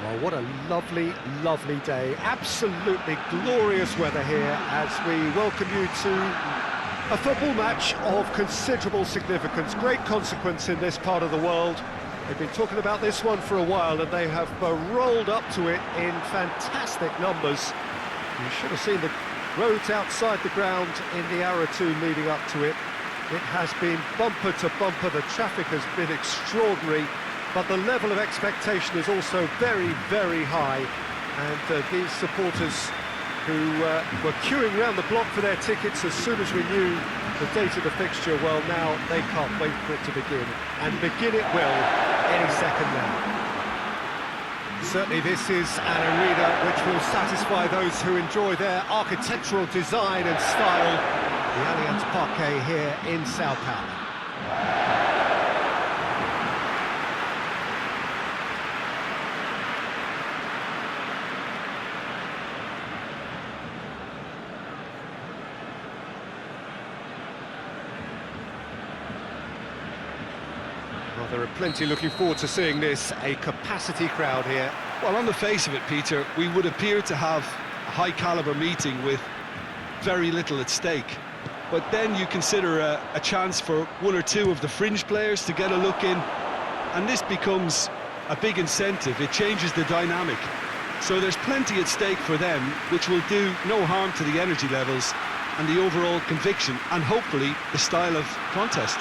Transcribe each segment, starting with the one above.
Well, what a lovely, lovely day. Absolutely glorious weather here as we welcome you to a football match of considerable significance, great consequence in this part of the world. They've been talking about this one for a while and they have rolled up to it in fantastic numbers. You should have seen the roads outside the ground in the hour or two leading up to it. It has been bumper to bumper, the traffic has been extraordinary, but the level of expectation is also very, very high. And these supporters who were queuing around the block for their tickets as soon as we knew the date of the fixture, well, now they can't wait for it to begin. And begin it will any second now. Certainly this is an arena which will satisfy those who enjoy their architectural design and style. The Allianz Parque here in Sao Paulo. Well, there are plenty looking forward to seeing this, a capacity crowd here. Well, on the face of it, Peter, we would appear to have a high-caliber meeting with very little at stake. But then you consider a chance for one or two of the fringe players to get a look in, and this becomes a big incentive. It changes the dynamic. So there's plenty at stake for them, which will do no harm to the energy levels and the overall conviction, and hopefully the style of contest.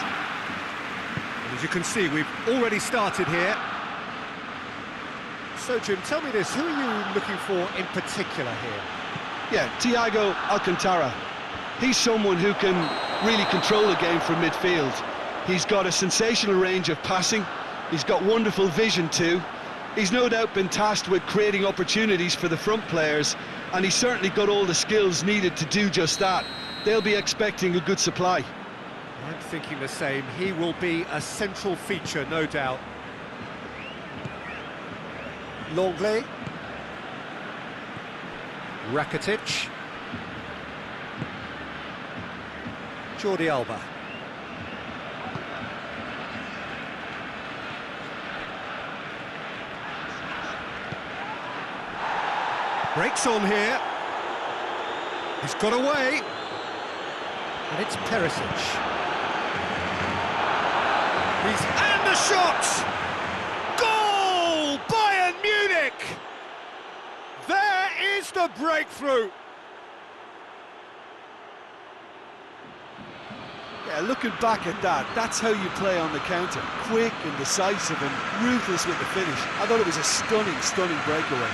As you can see, we've already started here. So, Jim, tell me this, who are you looking for in particular here? Yeah, Thiago Alcantara. He's someone who can really control the game from midfield. He's got a sensational range of passing. He's got wonderful vision too. He's no doubt been tasked with creating opportunities for the front players, and he's certainly got all the skills needed to do just that. They'll be expecting a good supply. I'm thinking the same. He will be a central feature, no doubt. Longley. Rakitic. Jordi Alba. Breaks on here. He's got away. And it's Perisic. And the shot! Goal! Bayern Munich! There is the breakthrough! Yeah, looking back at that, that's how you play on the counter. Quick and decisive and ruthless with the finish. I thought it was a stunning, stunning breakaway.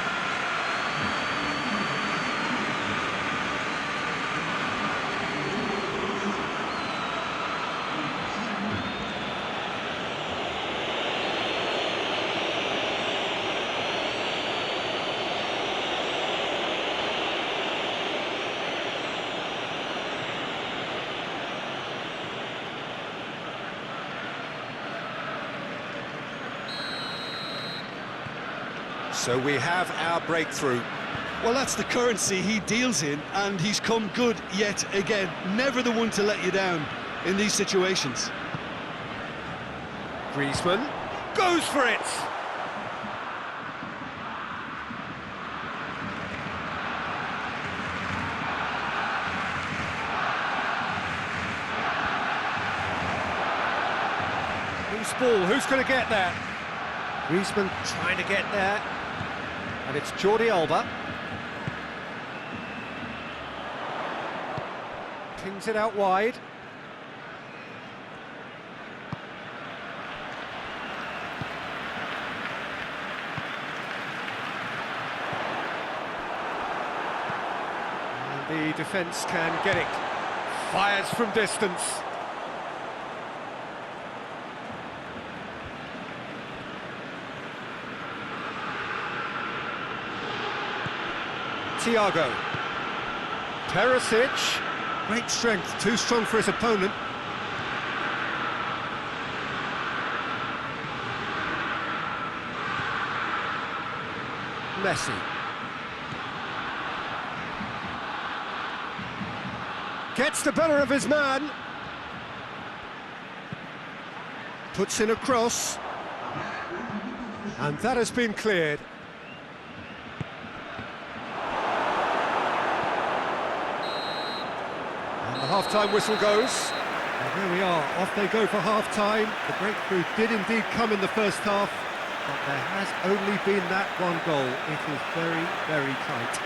So we have our breakthrough. Well, that's the currency he deals in, and he's come good yet again. Never the one to let you down in these situations. Griezmann goes for it! Loose ball, who's going to get there? Griezmann trying to get there. And it's Jordi Alba. Pings it out wide. And the defence can get it. Fires from distance. Thiago. Perisic. Great strength, too strong for his opponent. Messi. Gets the better of his man. Puts in a cross. And that has been cleared. half-time whistle goes. And here we are, off they go for half-time. The breakthrough did indeed come in the first half, but there has only been that one goal. It is very, very tight.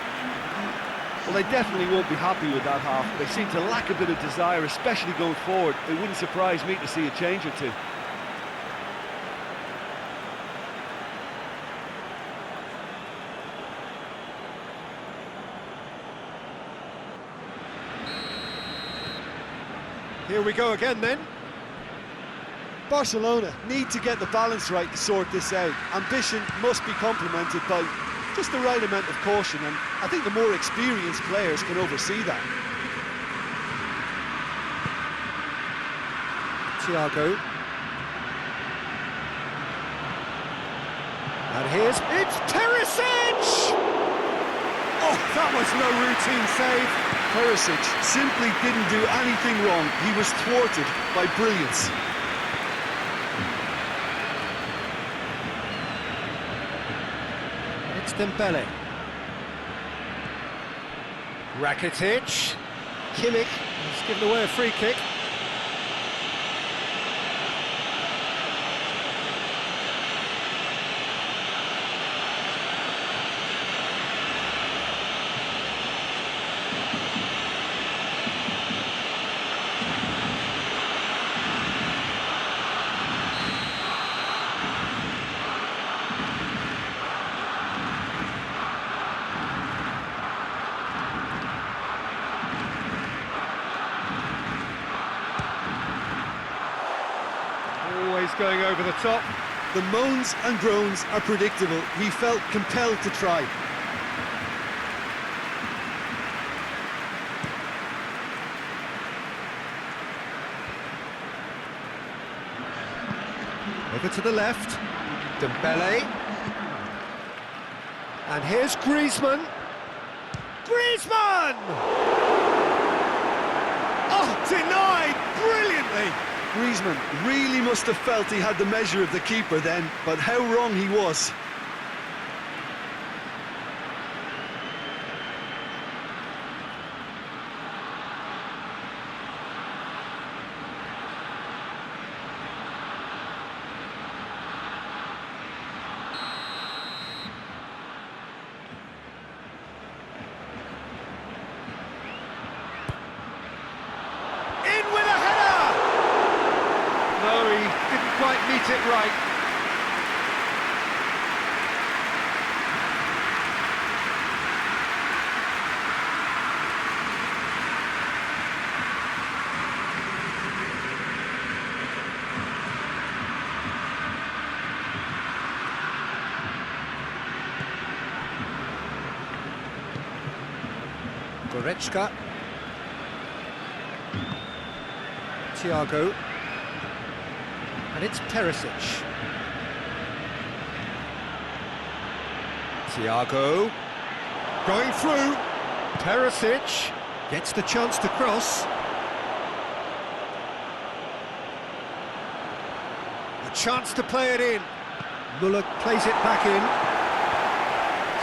Well, they definitely won't be happy with that half. They seem to lack a bit of desire, especially going forward. It wouldn't surprise me to see a change or two. Here we go again then. Barcelona need to get the balance right to sort this out. Ambition must be complemented by just the right amount of caution, and I think the more experienced players can oversee that. Thiago. And it's Perisic! Oh, that was no routine save. Perisic simply didn't do anything wrong. He was thwarted by brilliance. It's Dembele. Rakitic. Kimmich has given away a free kick. Going over the top. The moans and groans are predictable. He felt compelled to try. Over to the left. Dembele. And here's Griezmann. Griezmann! Oh, denied brilliantly. Griezmann really must have felt he had the measure of the keeper then, but how wrong he was. No, he didn't quite meet it right. Goretzka. Thiago. And it's Perisic. Thiago. Going through. Perisic gets the chance to cross. A chance to play it in. Muller plays it back in.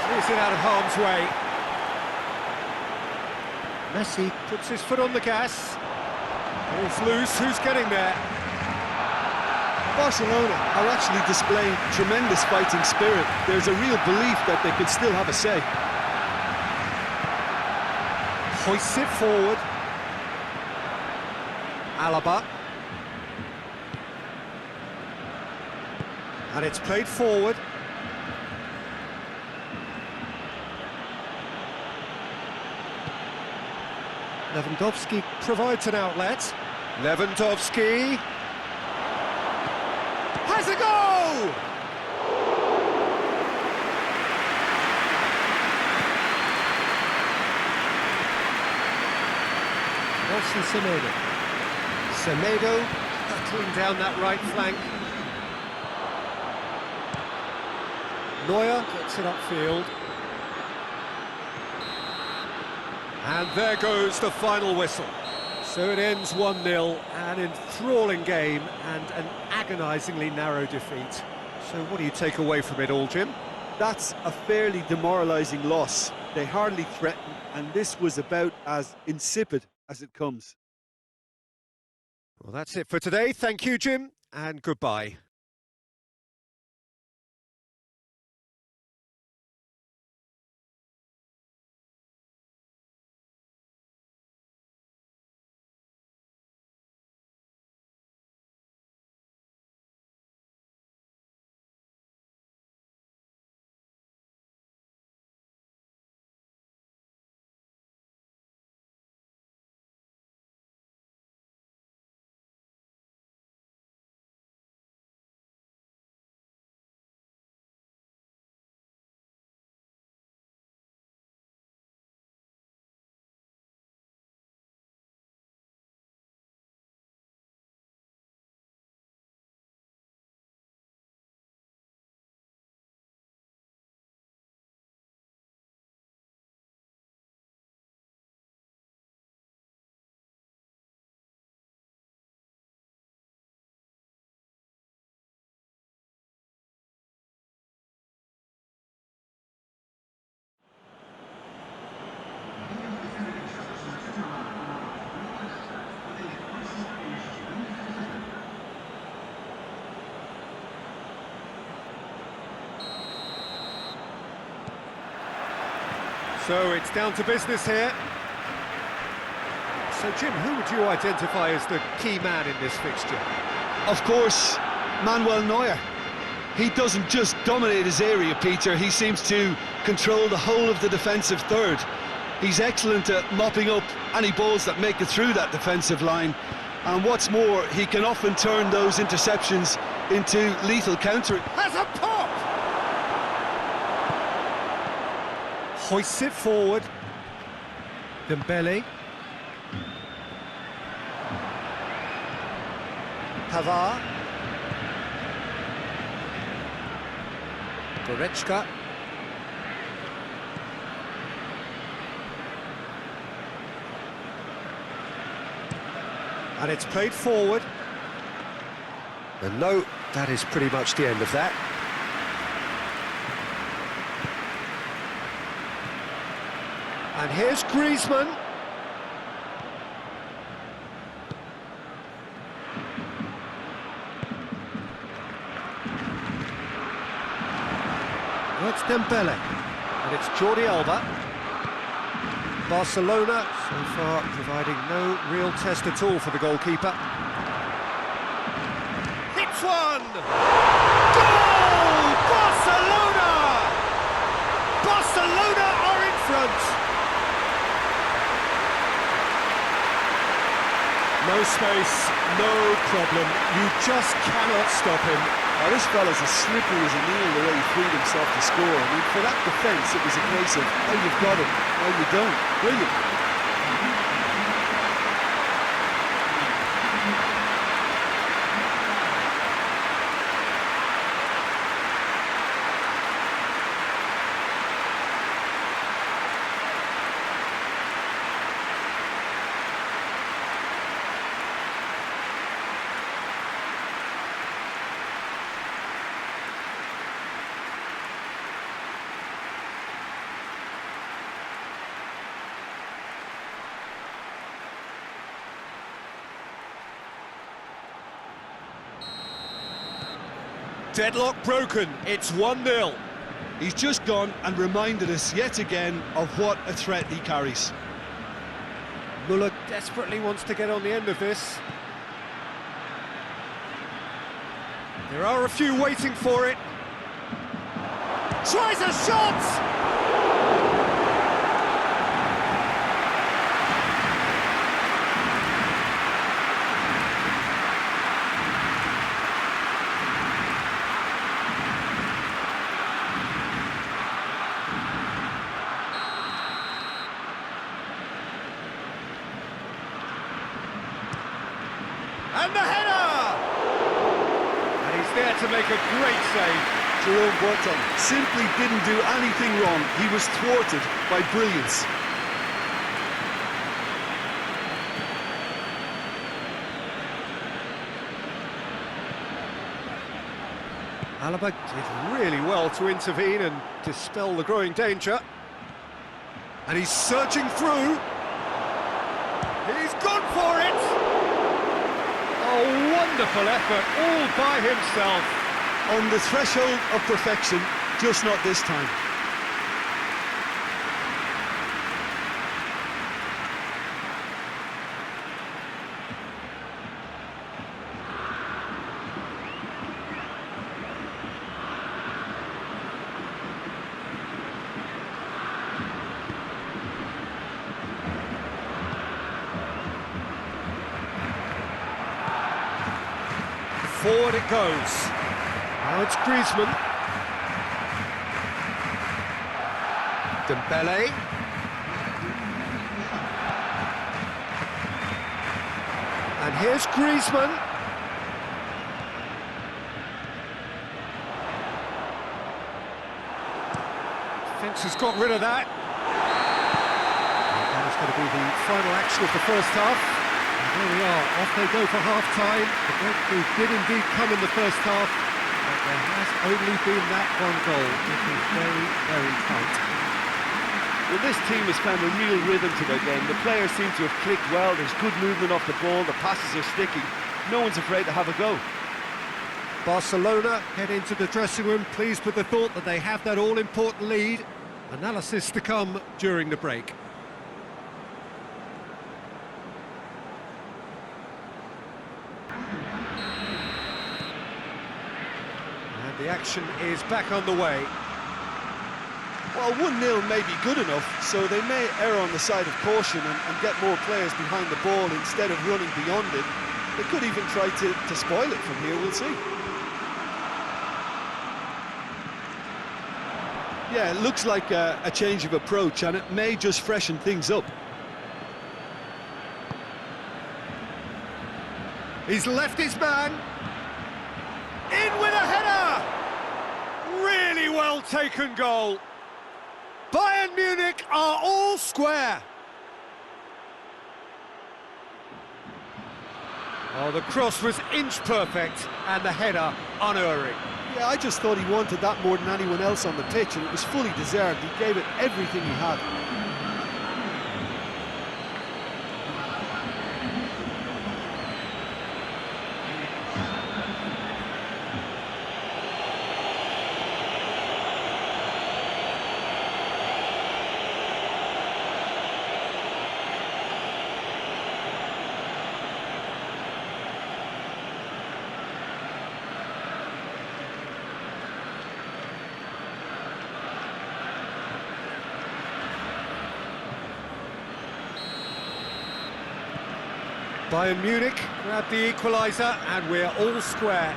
Clears it out of harm's way. Messi puts his foot on the gas. Ball's loose, who's getting there? Barcelona are actually displaying tremendous fighting spirit. There's a real belief that they could still have a say. Hoists it forward. Alaba. And it's played forward. Lewandowski provides an outlet. Lewandowski has a goal! Nelson Semedo. Semedo battling down that right flank. Neuer gets it upfield. And there goes the final whistle. So it ends 1-0, an enthralling game and an agonisingly narrow defeat. So what do you take away from it all, Jim? That's a fairly demoralising loss. They hardly threatened, and this was about as insipid as it comes. Well, that's it for today. Thank you, Jim, and goodbye. So it's down to business here. So, Jim, who would you identify as the key man in this fixture? Of course, Manuel Neuer. He doesn't just dominate his area, Peter, he seems to control the whole of the defensive third. He's excellent at mopping up any balls that make it through that defensive line. And what's more, he can often turn those interceptions into lethal countering. Has a pop! Hoists it forward. Dembele. Pavard. Goretzka. And it's played forward. And no, that is pretty much the end of that. And here's Griezmann. That's Dembele. And it's Jordi Alba. Barcelona, so far, providing no real test at all for the goalkeeper. Hits one! Goal! Barcelona! Barcelona are in front! No space, no problem. You just cannot stop him. Now, this fella's as slippery as a needle the way he freed himself to score. I mean, for that defence, it was a case of, oh, you've got him, oh, you don't. Brilliant. Deadlock broken, it's 1-0. He's just gone and reminded us yet again of what a threat he carries. Muller desperately wants to get on the end of this. There are a few waiting for it. Tries a shot! And the header! And he's there to make a great save. Jerome Boateng simply didn't do anything wrong. He was thwarted by brilliance. Alaba did really well to intervene and dispel the growing danger. And he's searching through. He's gone for it! A wonderful effort, all by himself. On the threshold of perfection, just not this time. Forward it goes. Now it's Griezmann. Dembele. And here's Griezmann. Defence has got rid of that. And that is going to be the final action of the first half. There we are, off they go for half-time. The breakthrough did indeed come in the first half, but there has only been that one goal. It is very, very tight. Well, this team has found a real rhythm to their game. The players seem to have clicked well. There's good movement off the ball. The passes are sticking. No one's afraid to have a go. Barcelona head into the dressing room pleased with the thought that they have that all-important lead. Analysis to come during the break. The action is back on the way. Well, 1-0 may be good enough, so they may err on the side of caution and get more players behind the ball instead of running beyond it. They could even try to spoil it from here, we'll see. Yeah, it looks like a change of approach, and it may just freshen things up. He's left his man. In with a header! Really well taken goal. Bayern Munich are all square. Oh, the cross was inch perfect and the header unerring. Yeah, I just thought he wanted that more than anyone else on the pitch, and it was fully deserved. He gave it everything he had. Bayern Munich grab the equaliser and we're all square.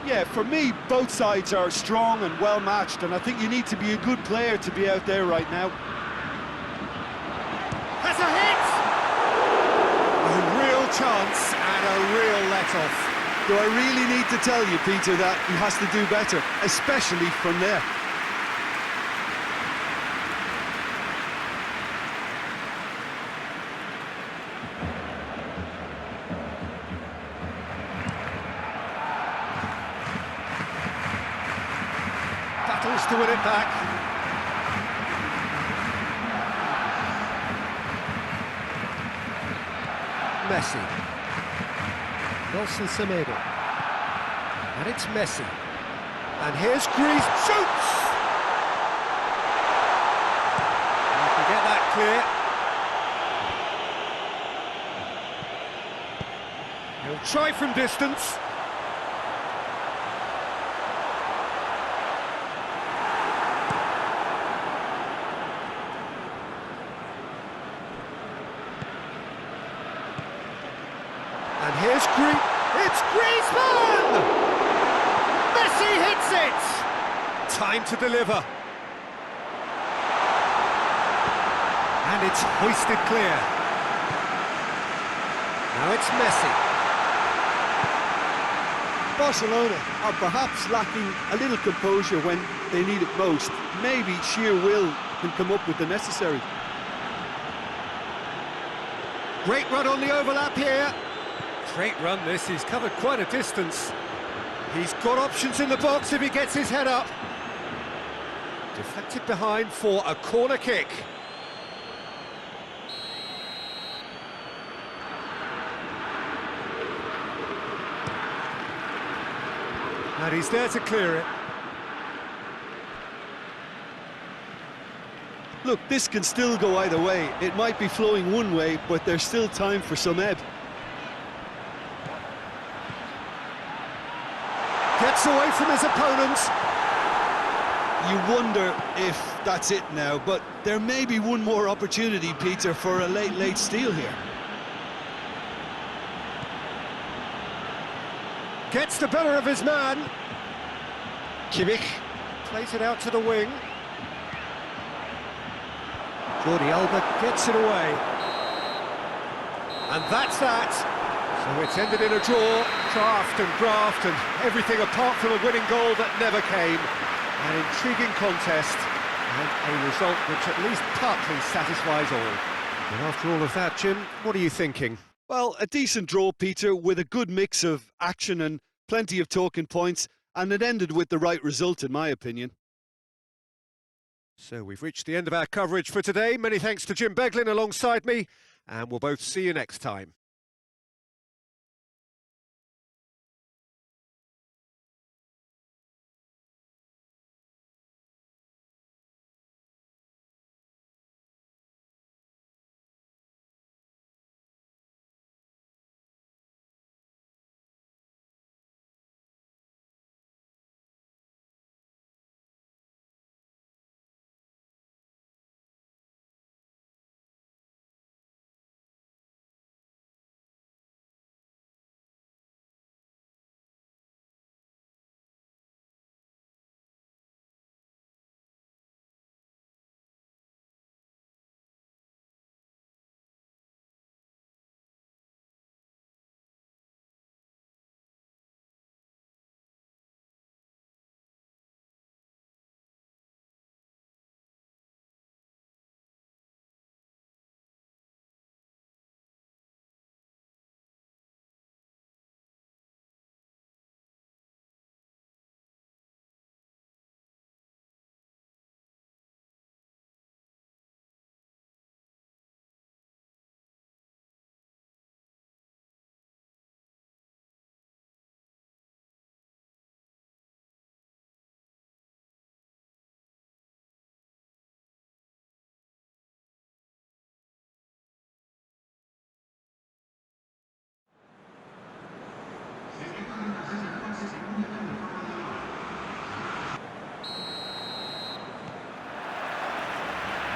Yeah, for me, both sides are strong and well matched, and I think you need to be a good player to be out there right now. Has a hit! A real chance and a real let-off. Do I really need to tell you, Peter, that he has to do better, especially from there? Battles to win it back. Messi. Nelson Semedo. And it's Messi. And here's Greece. Shoots! You can get that clear. He'll try from distance. And here's it's Griezmann! Messi hits it! Time to deliver. And it's hoisted clear. Now it's Messi. Barcelona are perhaps lacking a little composure when they need it most. Maybe sheer will can come up with the necessary. Great run on the overlap here. Great run this, he's covered quite a distance. He's got options in the box if he gets his head up. Deflected behind for a corner kick. And he's there to clear it. Look, this can still go either way. It might be flowing one way, but there's still time for some ebb. Gets away from his opponent. You wonder if that's it now, but there may be one more opportunity, Peter, for a late steal here. Gets the better of his man. Kimmich plays it out to the wing. Jordi Alba gets it away. And that's that. So it's ended in a draw, craft and graft and everything apart from a winning goal that never came. An intriguing contest and a result which at least partly satisfies all. And after all of that, Jim, what are you thinking? Well, a decent draw, Peter, with a good mix of action and plenty of talking points, and it ended with the right result, in my opinion. So we've reached the end of our coverage for today. Many thanks to Jim Beglin alongside me, and we'll both see you next time.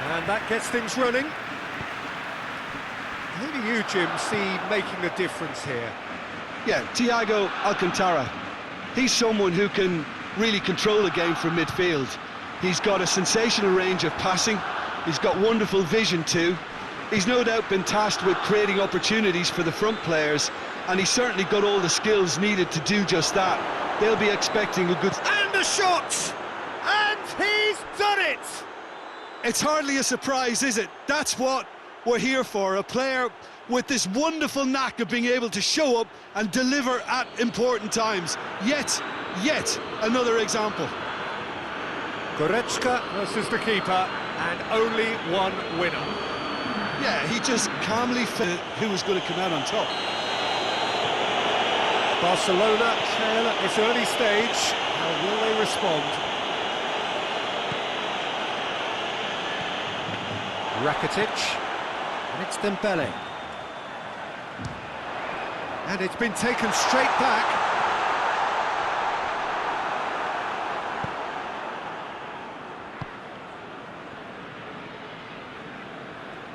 And that gets things running. Who do you, Jim, see making a difference here? Yeah, Thiago Alcantara. He's someone who can really control the game from midfield. He's got a sensational range of passing. He's got wonderful vision too. He's no doubt been tasked with creating opportunities for the front players, and he's certainly got all the skills needed to do just that. They'll be expecting a good... And a shot! And he's done it! It's hardly a surprise, is it? That's what we're here for, a player with this wonderful knack of being able to show up and deliver at important times. Yet another example. Goretzka versus the keeper, and only one winner. Yeah, he just calmly felt who was going to come out on top. Barcelona trail at this early stage. How will they respond? Rakitic, and it's Dembele. And it's been taken straight back.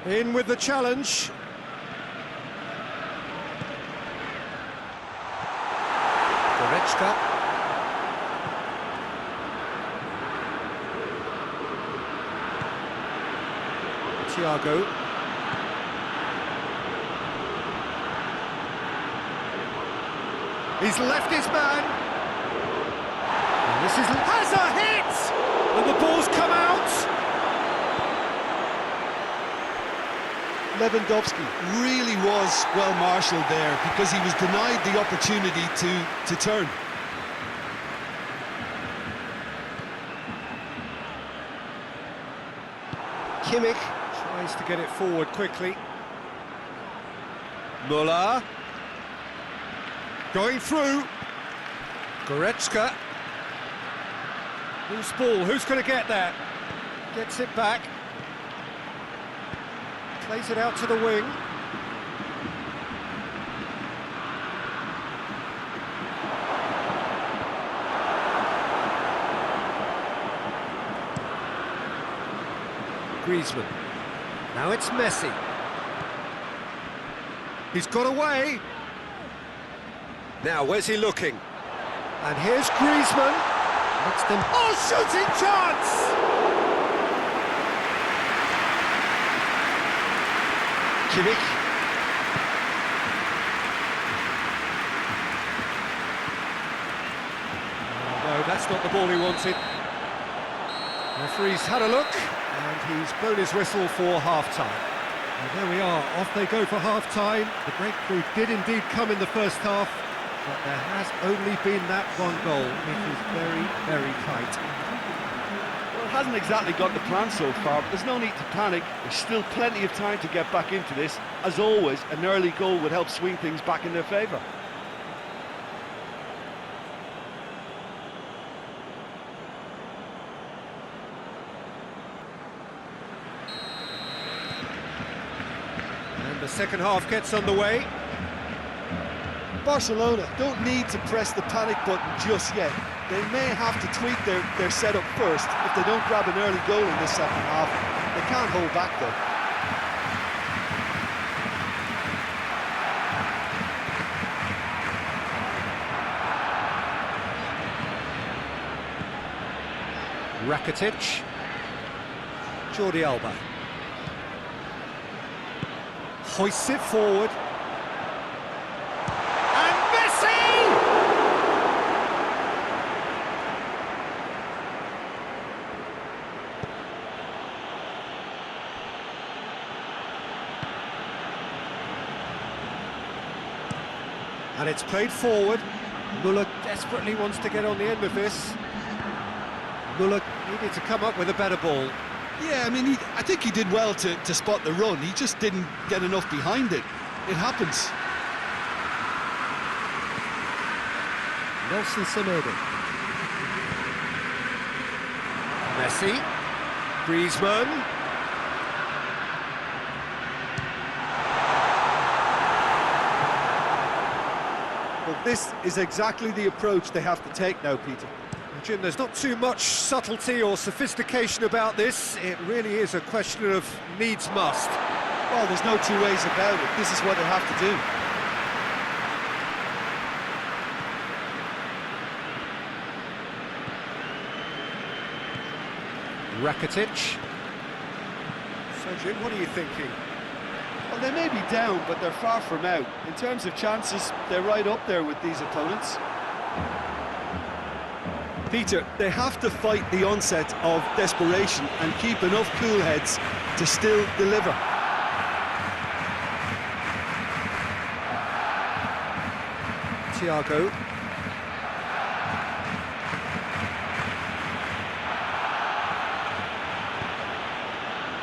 In with the challenge. Goretzka. Thiago. He's left his man. And this has a hit! And the ball's come out. Lewandowski really was well marshalled there because he was denied the opportunity to turn. Kimmich tries to get it forward quickly. Müller going through. Goretzka. Loose ball, who's going to get that? Gets it back. Plays it out to the wing. Griezmann. Now it's Messi. He's got away. Now, where's he looking? And here's Griezmann. Next them. Oh, shooting chance! Kimmich. Oh, no, that's not the ball he wanted. Referee's had a look, and he's blown his whistle for half-time. And there we are, off they go for half-time. The breakthrough did indeed come in the first half, but there has only been that one goal. It is very, very tight. Well, it hasn't exactly got the plan so far, but there's no need to panic. There's still plenty of time to get back into this. As always, an early goal would help swing things back in their favour. The second half gets underway. Barcelona don't need to press the panic button just yet. They may have to tweak their setup first. If they don't grab an early goal in this second half, they can't hold back though. Rakitic. Jordi Alba. Hoists it forward. And Messi! And it's played forward. Muller desperately wants to get on the end of this. Muller needed to come up with a better ball. Yeah, I mean, I think he did well to spot the run. He just didn't get enough behind it. It happens. Nelson Semedo. Messi. Griezmann. Well, this is exactly the approach they have to take now, Peter. Jim, there's not too much subtlety or sophistication about this. It really is a question of needs must. Well, there's no two ways about it. This is what they have to do. Rakitic. So, Jim, what are you thinking? Well, they may be down, but they're far from out. In terms of chances, they're right up there with these opponents. Peter, they have to fight the onset of desperation and keep enough cool heads to still deliver. Thiago.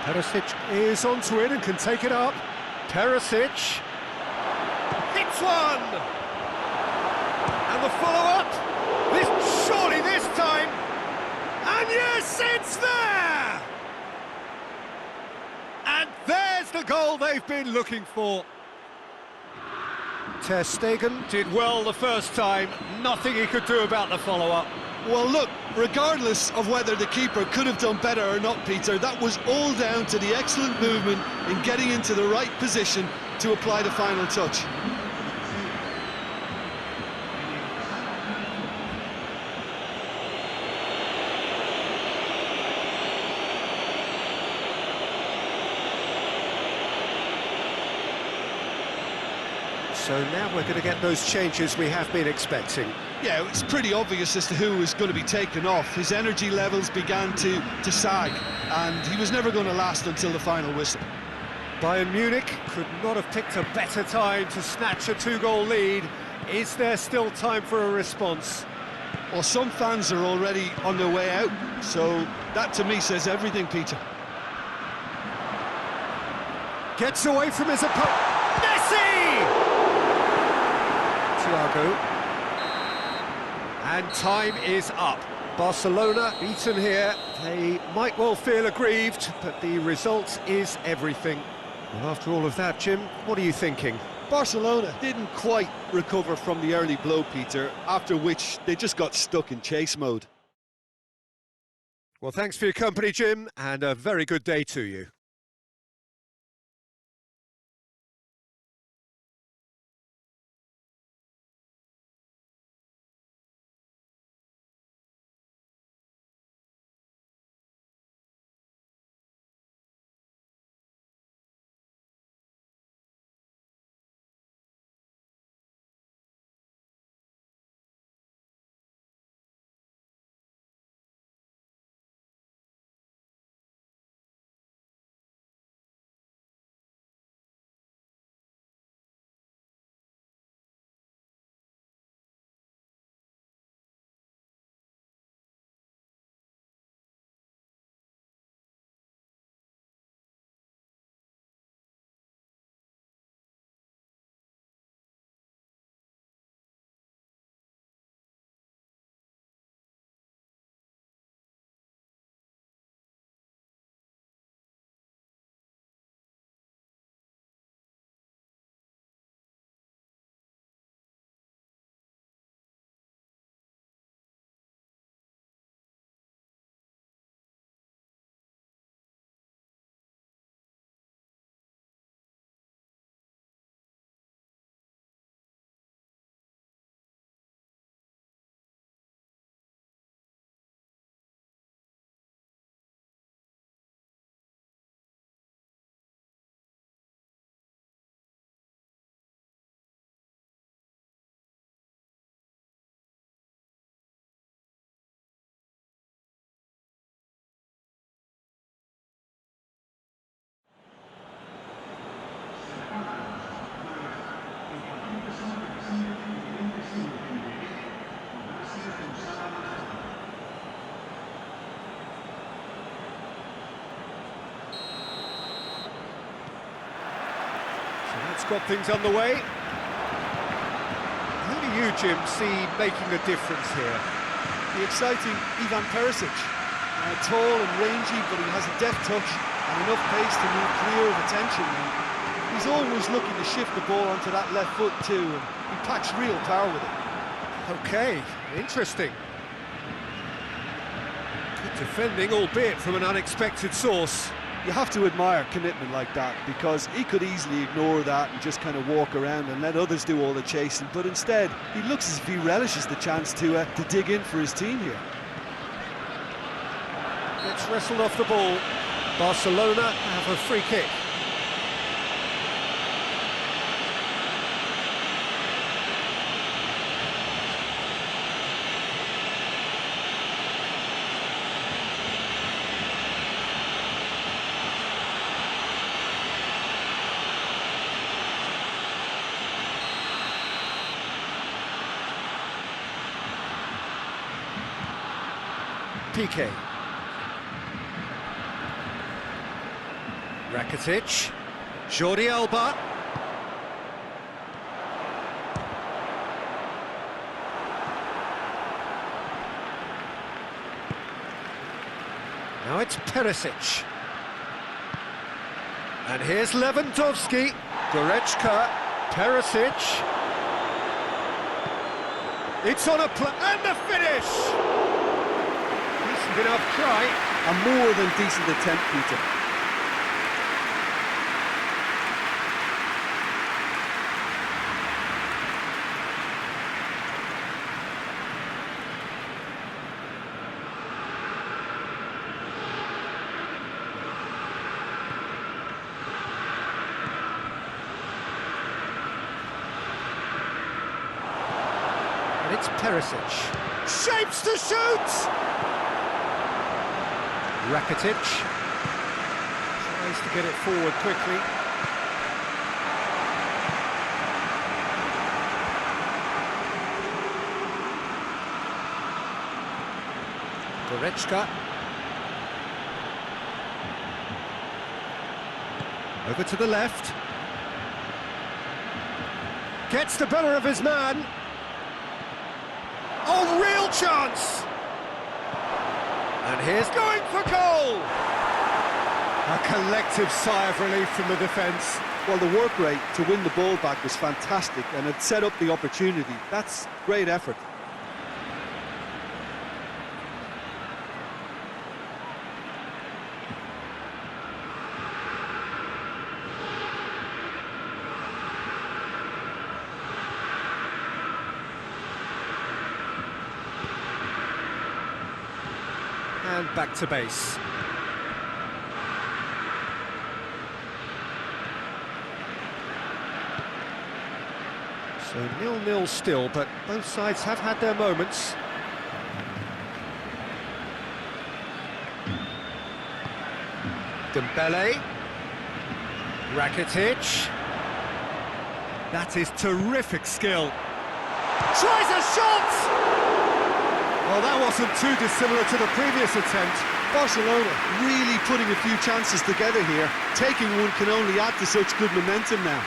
Perisic is onto it and can take it up. Perisic hits one! And the follow-up! Surely this time! And yes, it's there! And there's the goal they've been looking for. Ter Stegen did well the first time, nothing he could do about the follow-up. Well, look, regardless of whether the keeper could have done better or not, Peter, that was all down to the excellent movement in getting into the right position to apply the final touch. So now we're going to get those changes we have been expecting. Yeah, it's pretty obvious as to who was going to be taken off. His energy levels began to sag, and he was never going to last until the final whistle. Bayern Munich could not have picked a better time to snatch a two-goal lead. Is there still time for a response? Well, some fans are already on their way out, so that to me says everything, Peter. Gets away from his opponent. Messi! Thiago. And time is up. Barcelona beaten here. They might well feel aggrieved, but the result is everything. Well, after all of that, Jim, what are you thinking? Barcelona didn't quite recover from the early blow, Peter, after which they just got stuck in chase mode. Well, thanks for your company, Jim, and a very good day to you. That's got things underway. Who do you, Jim, see making a difference here? The exciting Ivan Perisic. Tall and rangy, but he has a deft touch and enough pace to move clear of attention. And he's always looking to shift the ball onto that left foot too, and he packs real power with it. Okay, interesting. Good defending, albeit from an unexpected source. You have to admire commitment like that, because he could easily ignore that and just kind of walk around and let others do all the chasing, but instead he looks as if he relishes the chance to dig in for his team here. Gets wrestled off the ball. Barcelona have a free kick. PK. Rakitic. Jordi Alba. Now it's Perisic. And here's Lewandowski. Goretzka. Perisic. It's on a and the finish! Decent enough try. A more than decent attempt, Peter. And it's Perisic. Shapes to shoot! Rakitic tries to get it forward quickly. Goretzka. Over to the left. Gets the better of his man. Oh, real real chance! And here's going for goal! A collective sigh of relief from the defence. Well, the work rate to win the ball back was fantastic, and it set up the opportunity. That's great effort. And back to base. So 0-0 still, but both sides have had their moments. Dembele. Rakitic. That is terrific skill. Tries a shot! Well, that wasn't too dissimilar to the previous attempt. Barcelona really putting a few chances together here. Taking one can only add to such good momentum now.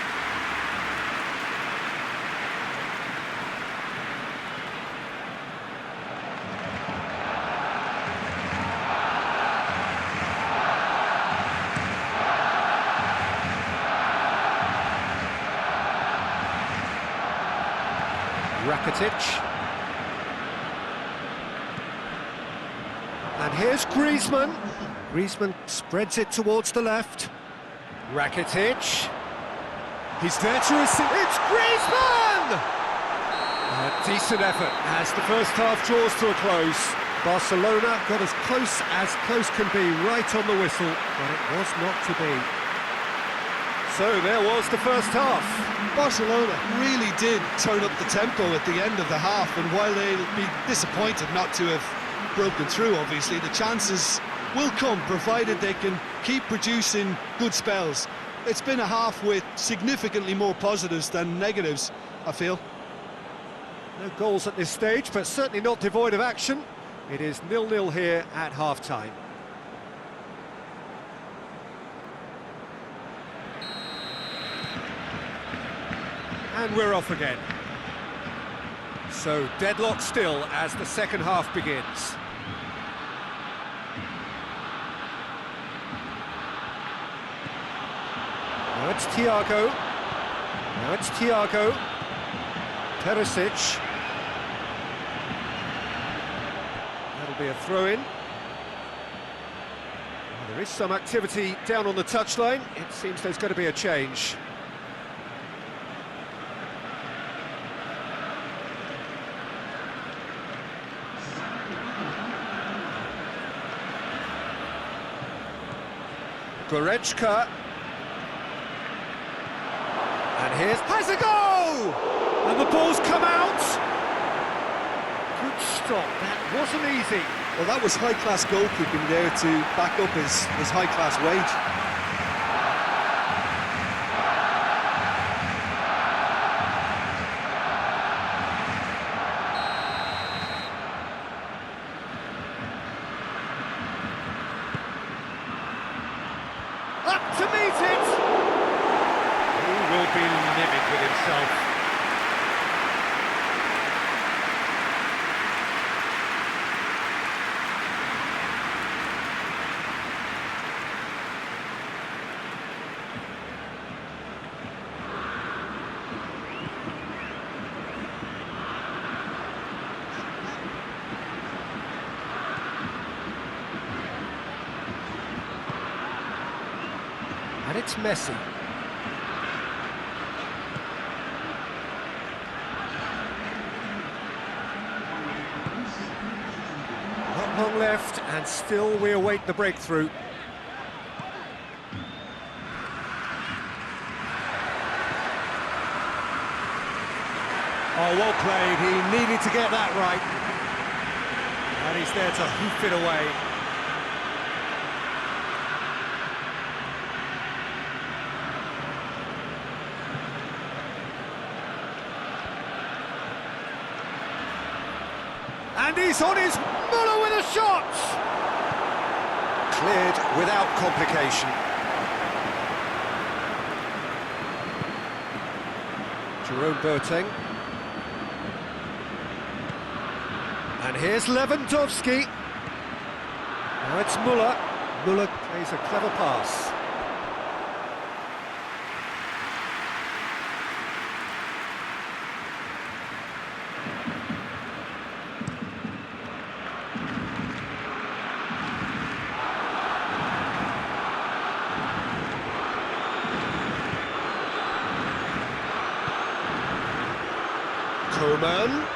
Rakitic. And here's Griezmann. Griezmann spreads it towards the left. Rakitic. He's there to receive. It's Griezmann! A decent effort as the first half draws to a close. Barcelona got as close can be, right on the whistle, but it was not to be. So there was the first half. Barcelona really did turn up the tempo at the end of the half, and while they'll be disappointed not to have broken through, obviously, the chances will come, provided they can keep producing good spells. It's been a half with significantly more positives than negatives, I feel. No goals at this stage, but certainly not devoid of action. It is 0-0 here at half-time. And we're off again. So deadlock still as the second half begins. Now it's Thiago. Now it's Thiago. Perisic. That'll be a throw-in. Well, there is some activity down on the touchline. It seems there's going to be a change. Goretzka. And has a go! And the ball's come out! Good stop, that wasn't easy. Well, that was high-class goalkeeping there to back up his high-class wage. Up to meet it! He will be livid with himself. And it's Messi. Not long left, and still we await the breakthrough. Oh, well played. He needed to get that right. And he's there to hoof it away. And he's on his Muller with a shot! Cleared without complication. Jerome Boateng. And here's Lewandowski. Now it's Müller. Müller plays a clever pass. Koeman.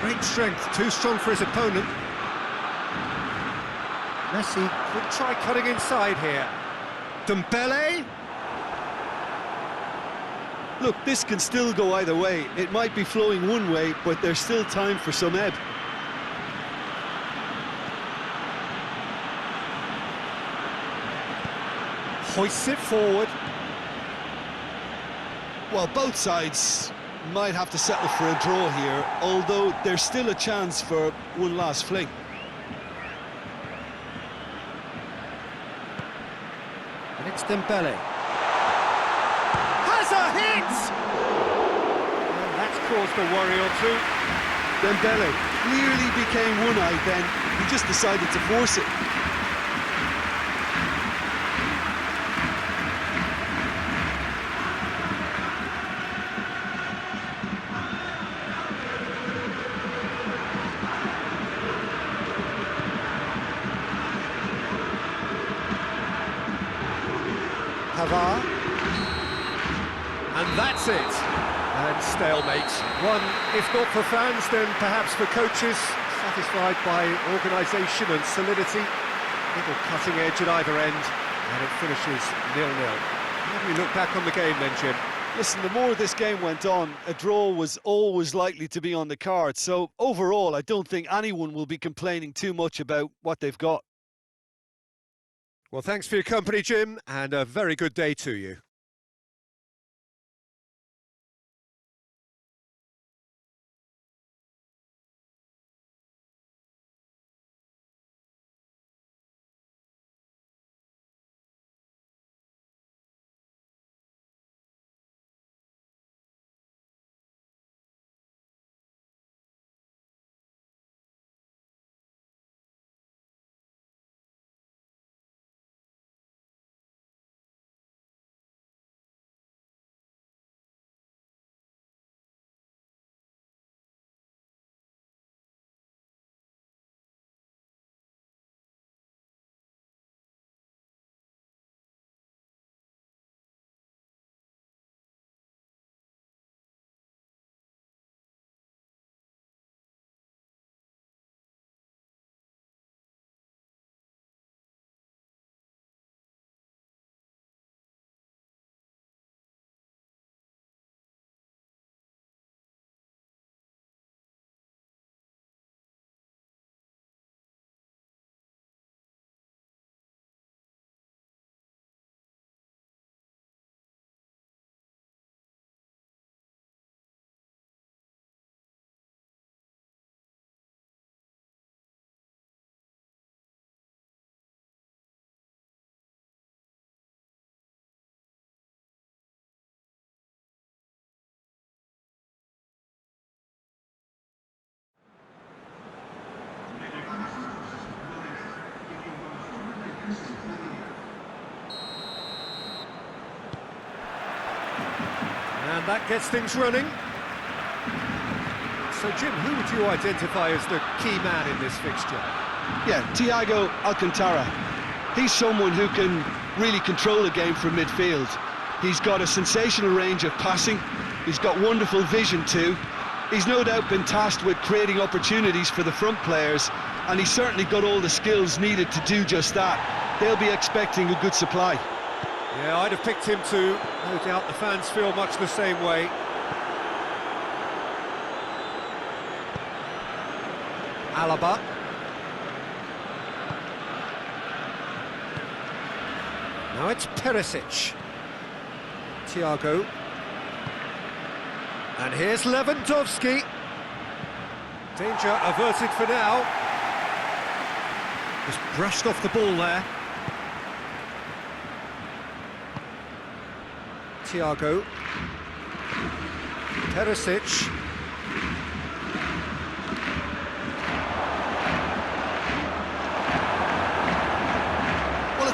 Great strength, too strong for his opponent. Messi could try cutting inside here. Dembele. Look, this can still go either way. It might be flowing one way, but there's still time for some ebb. Hoists it forward. Well, both sides might have to settle for a draw here, although there's still a chance for one last fling. And it's Dembele. Has a hit! And that's caused a worry or two. Dembele clearly became one-eyed then. He just decided to force it. Pavard. And that's it. And stalemate. One, if not for fans, then perhaps for coaches, satisfied by organisation and solidity. Little cutting edge at either end, and it finishes 0-0. How do you look back on the game then, Jim? Listen, the more this game went on, a draw was always likely to be on the card. So overall, I don't think anyone will be complaining too much about what they've got. Well, thanks for your company, Jim, and a very good day to you. And that gets things running. So, Jim, who would you identify as the key man in this fixture? Yeah, Thiago Alcantara. He's someone who can really control the game from midfield. He's got a sensational range of passing. He's got wonderful vision too. He's no doubt been tasked with creating opportunities for the front players, and he's certainly got all the skills needed to do just that. They'll be expecting a good supply. Yeah, I'd have picked him too. No doubt the fans feel much the same way. Alaba. Now it's Perisic. Thiago. And here's Lewandowski. Danger averted for now. Just brushed off the ball there. Thiago. Perisic.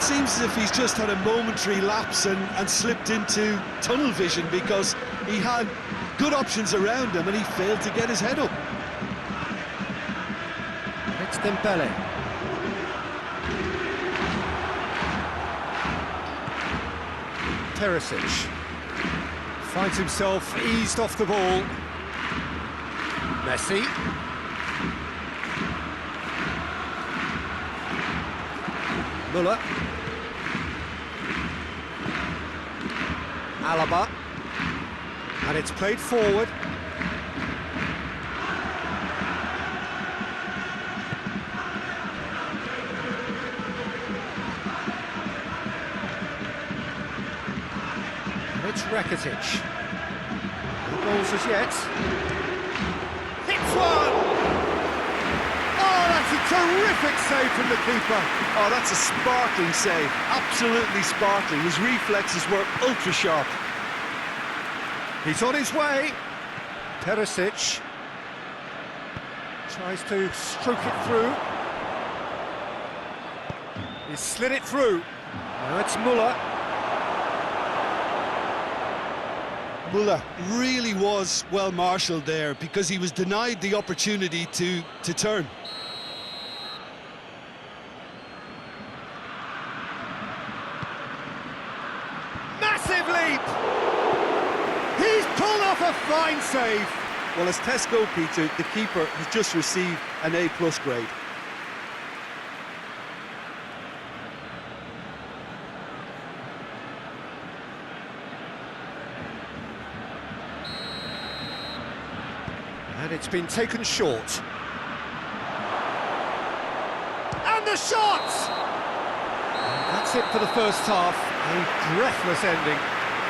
it seems as if he's just had a momentary lapse and slipped into tunnel vision, because he had good options around him and he failed to get his head up. It's Dembele. Teresic finds himself eased off the ball. Messi. Müller. Alaba. And it's played forward. It's Rakitic. No goals as yet. Hits one! Oh, that's a terrific save from the keeper. Oh, that's a sparkling save, absolutely sparkling. His reflexes were ultra sharp. He's on his way. Teresic tries to stroke it through. He's slid it through. Now it's Müller. Müller really was well marshalled there, because he was denied the opportunity to turn. Massive leap! He's pulled off a fine save. Well, as tests go, Peter, the keeper has just received an A+ grade. And it's been taken short. And the shot! And that's it for the first half. A breathless ending.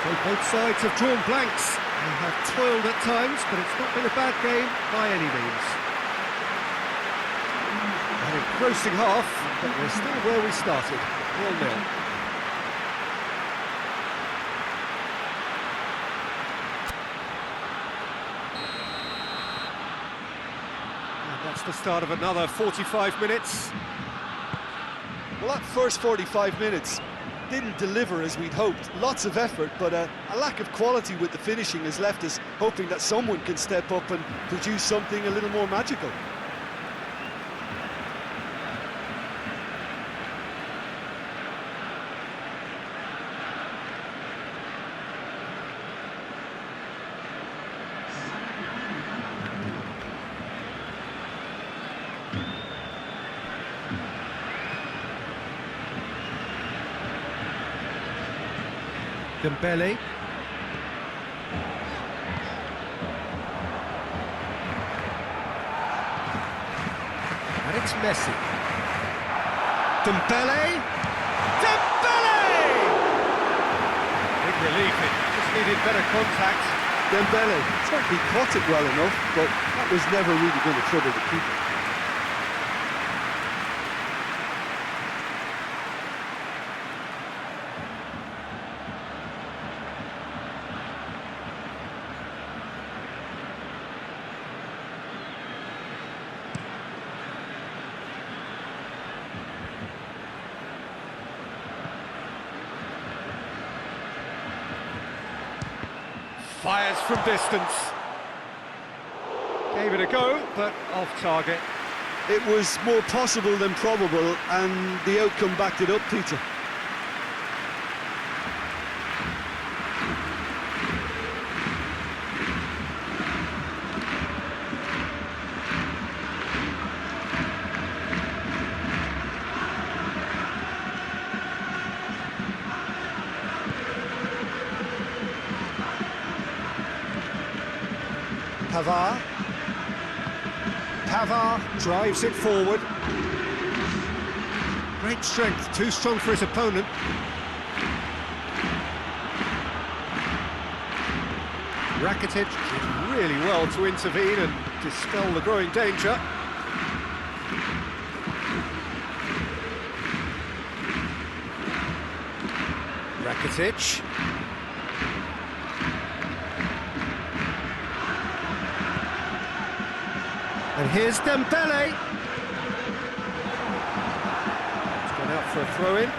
So both sides have drawn blanks. They have toiled at times, but it's not been a bad game by any means. An engrossing half, but we're still where we started. 0-0. That's the start of another 45 minutes. Well, that first 45 minutes didn't deliver as we'd hoped. Lots of effort, but a lack of quality with the finishing has left us hoping that someone can step up and produce something a little more magical. Dembele. And it's Messi. Dembele! Dembele! Big relief, it just needed better contact. Dembele certainly caught it well enough, but that was never really going to trouble the keeper. Fires from distance. Gave it a go, but off target. It was more possible than probable, and the outcome backed it up, Peter. Pavard drives it forward. Great strength, too strong for his opponent. Rakitic did really well to intervene and dispel the growing danger. Rakitic. And here's Dembele. It's gone out for a throw-in.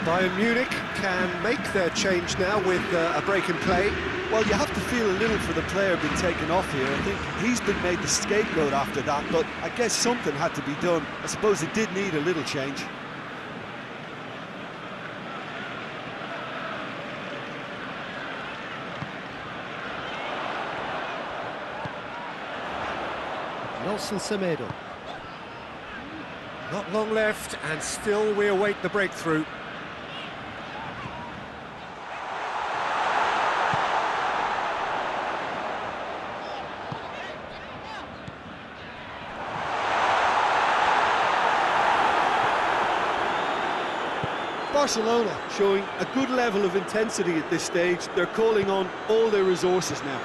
Bayern Munich can make their change now with a break in play. Well, you have to feel a little for the player being taken off here. I think he's been made the scapegoat after that, but I guess something had to be done. I suppose it did need a little change. Nelson Semedo. Not long left, and still we await the breakthrough. Barcelona showing a good level of intensity at this stage. They're calling on all their resources now.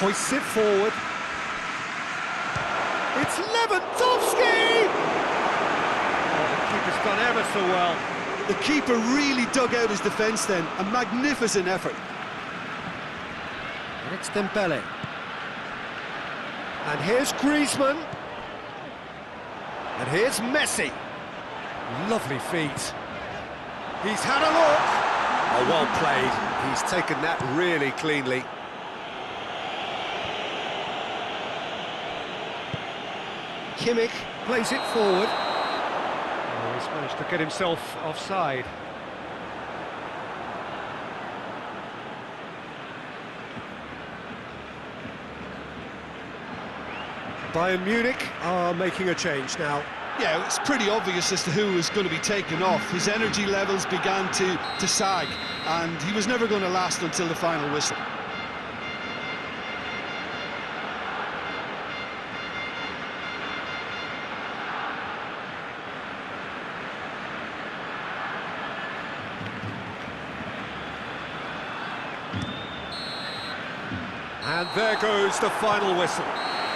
Hoists it forward. It's Lewandowski! Oh, the keeper's done ever so well. The keeper really dug out his defence then. A magnificent effort. And it's Dembele. And here's Griezmann. And here's Messi. Lovely feet. He's had a look. Oh, well played. He's taken that really cleanly. Kimmich plays it forward. Oh, he's managed to get himself offside. Bayern Munich are making a change now. Yeah, it's pretty obvious as to who was going to be taken off. His energy levels began to sag, and he was never going to last until the final whistle. And there goes the final whistle.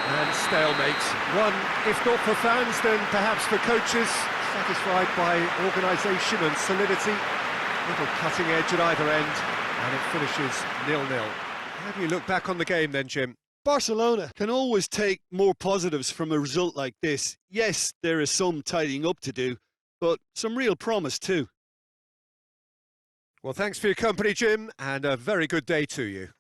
And stalemate. One, if not for fans, then perhaps for coaches, satisfied by organisation and solidity. Little cutting edge at either end, and it finishes 0-0. How do you look back on the game then, Jim? Barcelona can always take more positives from a result like this. Yes, there is some tidying up to do, but some real promise too. Well, thanks for your company, Jim, and a very good day to you.